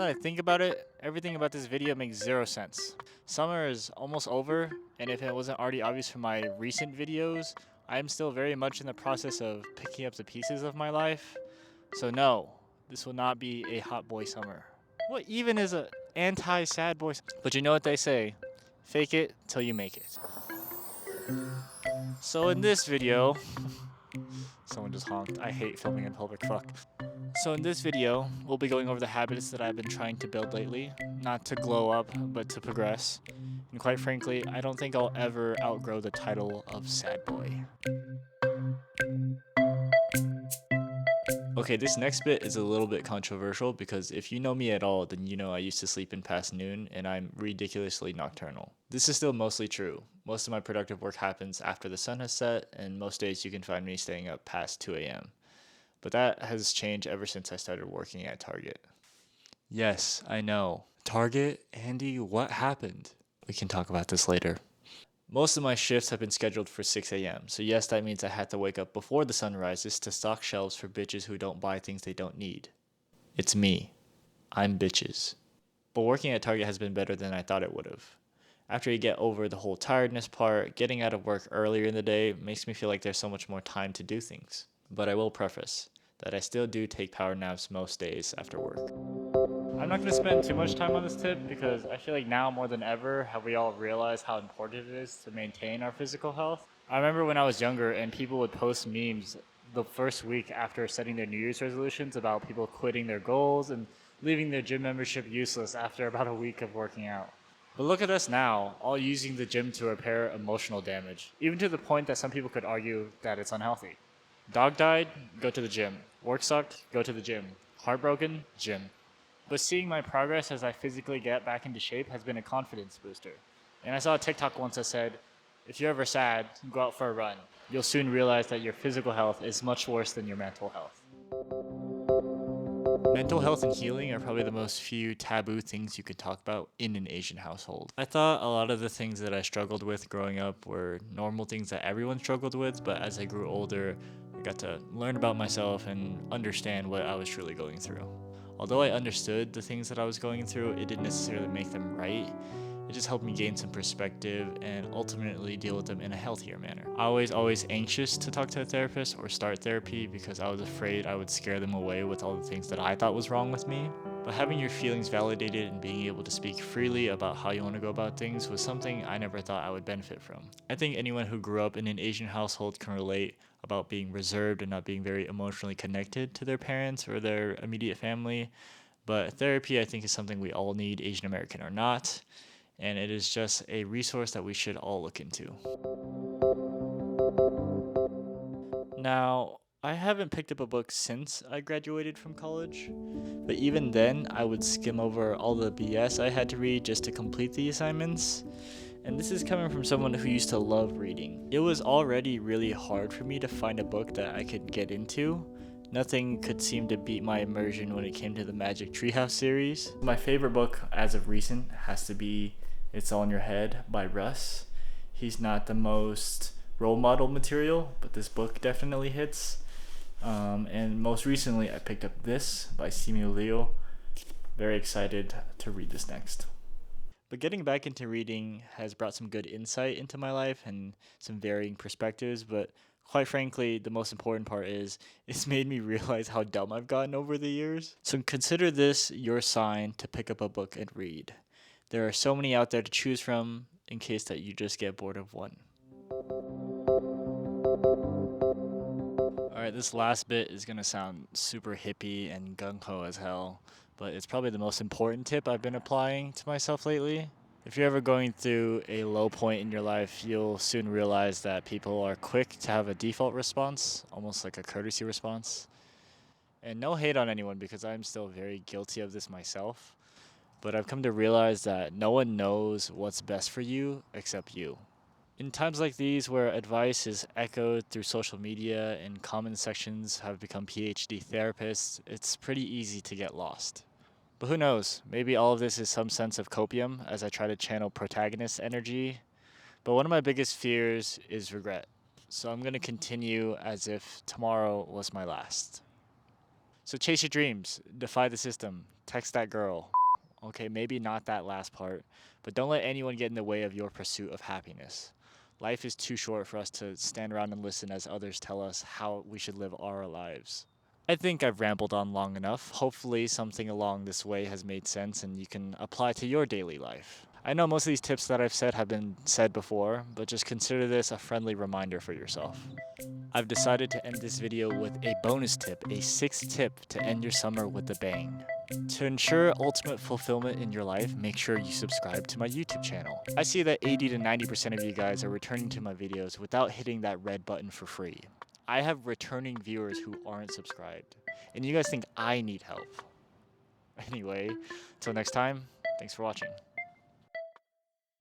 that I think about it, everything about this video makes zero sense. Summer is almost over, and if it wasn't already obvious from my recent videos, I am still very much in the process of picking up the pieces of my life. So no, this will not be a hot boy summer. What even is a anti-sad boy? But you know what they say, fake it till you make it. So in this video, someone just honked. I hate filming in public, fuck. So in this video, we'll be going over the habits that I've been trying to build lately. Not to glow up, but to progress. And quite frankly, I don't think I'll ever outgrow the title of sad boy. Okay, this next bit is a little bit controversial because if you know me at all, then you know I used to sleep in past noon and I'm ridiculously nocturnal. This is still mostly true. Most of my productive work happens after the sun has set, and most days you can find me staying up past 2 a.m. But that has changed ever since I started working at Target. Yes, I know. Target? Andy, what happened? We can talk about this later. Most of my shifts have been scheduled for 6 a.m., so yes, that means I had to wake up before the sun rises to stock shelves for bitches who don't buy things they don't need. It's me. I'm bitches. But working at Target has been better than I thought it would have. After you get over the whole tiredness part, getting out of work earlier in the day makes me feel like there's so much more time to do things. But I will preface that I still do take power naps most days after work. I'm not going to spend too much time on this tip because I feel like now more than ever have we all realized how important it is to maintain our physical health. I remember when I was younger and people would post memes the first week after setting their New Year's resolutions about people quitting their goals and leaving their gym membership useless after about a week of working out. But look at us now, all using the gym to repair emotional damage, even to the point that some people could argue that it's unhealthy. Dog died? Go to the gym. Work sucked? Go to the gym. Heartbroken? Gym. But seeing my progress as I physically get back into shape has been a confidence booster. And I saw a TikTok once that said, if you're ever sad, go out for a run. You'll soon realize that your physical health is much worse than your mental health. Mental health and healing are probably the most few taboo things you could talk about in an Asian household. I thought a lot of the things that I struggled with growing up were normal things that everyone struggled with, but as I grew older, I got to learn about myself and understand what I was truly going through. Although I understood the things that I was going through, it didn't necessarily make them right. It just helped me gain some perspective and ultimately deal with them in a healthier manner. I was always anxious to talk to a therapist or start therapy because I was afraid I would scare them away with all the things that I thought was wrong with me. But having your feelings validated and being able to speak freely about how you want to go about things was something I never thought I would benefit from. I think anyone who grew up in an Asian household can relate about being reserved and not being very emotionally connected to their parents or their immediate family. But therapy, I think, is something we all need, Asian American or not, and it is just a resource that we should all look into. Now, I haven't picked up a book since I graduated from college, but even then, I would skim over all the BS I had to read just to complete the assignments. And this is coming from someone who used to love reading. It was already really hard for me to find a book that I could get into. Nothing could seem to beat my immersion when it came to the Magic Treehouse series. My favorite book as of recent has to be It's All in Your Head by Russ. He's not the most role model material, but this book definitely hits. And most recently, I picked up this by Simu Liu. Very excited to read this next. But getting back into reading has brought some good insight into my life and some varying perspectives, but quite frankly, the most important part is it's made me realize how dumb I've gotten over the years. So consider this your sign to pick up a book and read. There are so many out there to choose from in case that you just get bored of one. Alright, this last bit is going to sound super hippie and gung-ho as hell, but it's probably the most important tip I've been applying to myself lately. If you're ever going through a low point in your life, you'll soon realize that people are quick to have a default response, almost like a courtesy response. And no hate on anyone because I'm still very guilty of this myself, but I've come to realize that no one knows what's best for you except you. In times like these where advice is echoed through social media and comment sections have become PhD therapists, it's pretty easy to get lost. But who knows, maybe all of this is some sense of copium as I try to channel protagonist energy. But one of my biggest fears is regret. So I'm going to continue as if tomorrow was my last. So chase your dreams, defy the system, text that girl. Okay, maybe not that last part, but don't let anyone get in the way of your pursuit of happiness. Life is too short for us to stand around and listen as others tell us how we should live our lives. I think I've rambled on long enough. Hopefully, something along this way has made sense and you can apply to your daily life. I know most of these tips that I've said have been said before, but just consider this a friendly reminder for yourself. I've decided to end this video with a bonus tip, a 6th tip to end your summer with a bang. To ensure ultimate fulfillment in your life, make sure you subscribe to my YouTube channel. I see that 80 to 90% of you guys are returning to my videos without hitting that red button for free. I have returning viewers who aren't subscribed, and you guys think I need help. Anyway, till next time, thanks for watching.